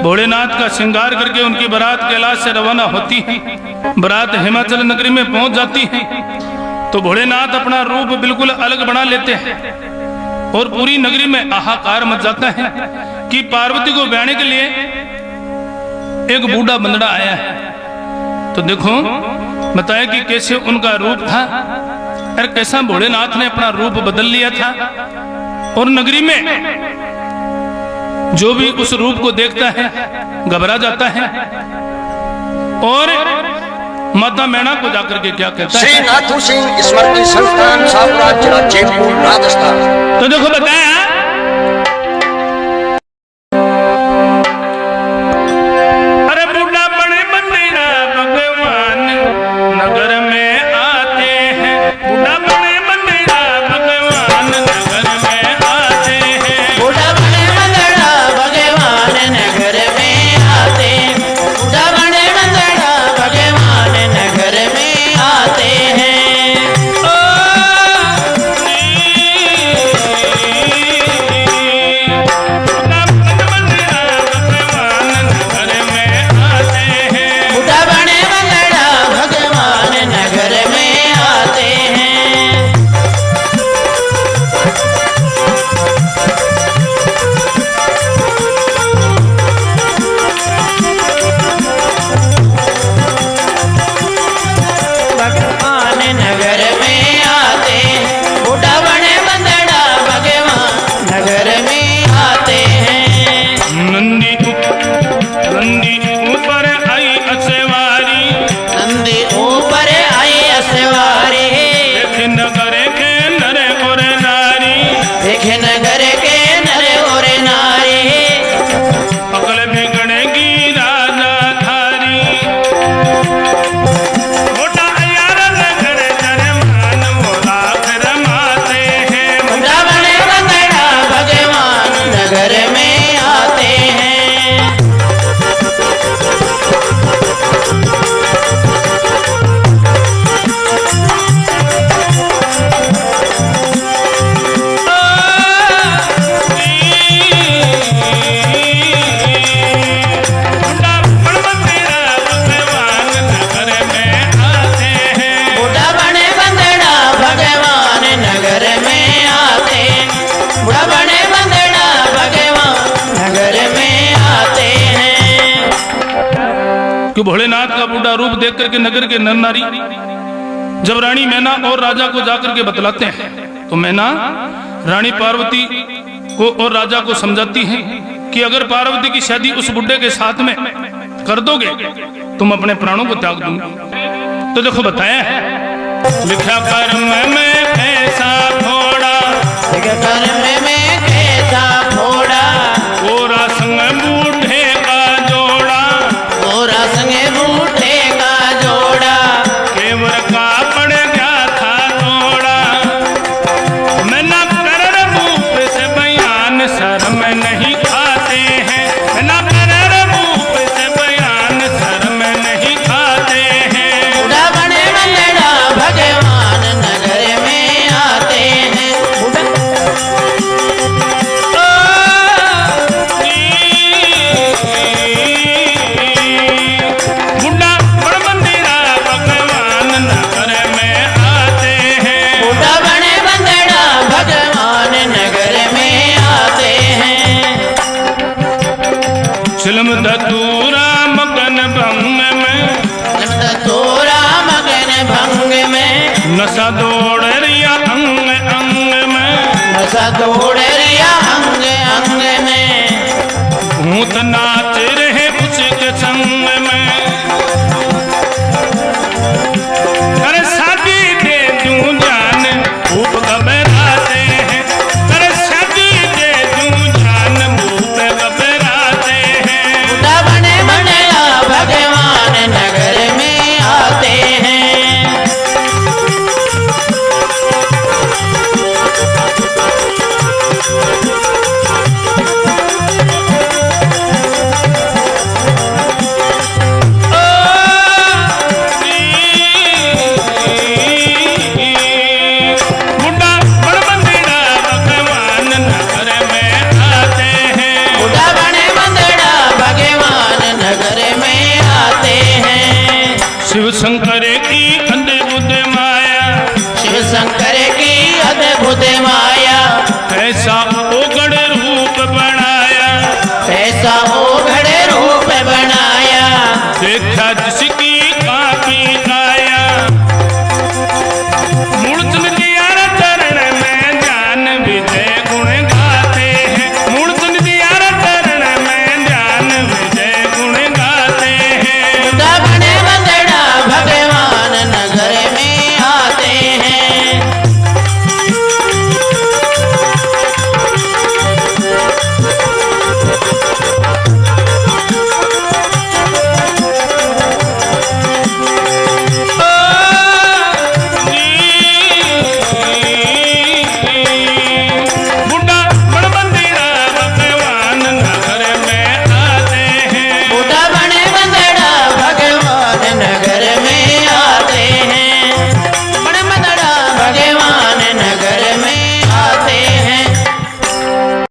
भोलेनाथ का श्रृंगार करके उनकी बारात कैलाश से रवाना होती है। बारात हिमाचल नगरी में पहुंच जाती है तो भोलेनाथ अपना रूप बिल्कुल अलग बना लेते हैं और पूरी नगरी में हाहाकार मच जाता है कि पार्वती को ब्याहने के लिए एक बूढ़ा बंदड़ा आया है। तो देखो बताया कि कैसे उनका रूप था और कैसा भोलेनाथ ने अपना रूप बदल लिया था और नगरी में जो भी उस रूप को देखता है घबरा जाता है। और माता मैना को जाकर के क्या कहता है? श्री नाथू सिंह स्मृति संस्थान सापुरा जिला जयपुर राजस्थान। तो देखो बताया कि भोलेनाथ का बूढ़ा रूप देख करके नगर के नर नारी जब रानी मैना और राजा को जाकर के बतलाते हैं तो मैना रानी पार्वती को और राजा को समझाती है कि अगर पार्वती की शादी उस बुड्ढे के साथ में कर दोगे तुम अपने प्राणों को त्याग दूंगी। तो देखो बताया है लिखा कर्म में कैसा फोड़ा, कर्म में कैसा फोड़ा, गोरा संग बूढ़े का जोड़ा, गोरा संग बूढ़े का जोड़ा, केवर का पड़ गया था तोड़ा। मैं ना कर रूप से बयान शर्म नहीं खाते हैं, मैं ना कर रूप से बयान शर्म नहीं खाते हैं। बूढ़ा बने बंदड़ा भगवान नगर में आते हैं। बुढ़ा बड़ बंदेरा भगवान नगर में आते हैं। बूढ़ा बने बंदड़ा भगवान नगर में आते हैं। चिलम धतूरा मगन भंग में, तोरा मगन भंग में, नशा दौड़ रिया अंग अंग में, नशा दौड़ रिया अंग अंग में, भूत नाच रहे उसके संग में। अरे शादी दे दूं जान भूप घबराते हैं, अरे शादी दे दूं जान भूप घबराते हैं। बूढ़ा बने बंदड़ा भगवान नगर में आते हैं। शंकर की अद्भुत माया, शिव शंकर की अद्भुत माया, ऐसा ओगड़ रूप बनाया, ऐसा ओघड़ रूप बनाया, देखा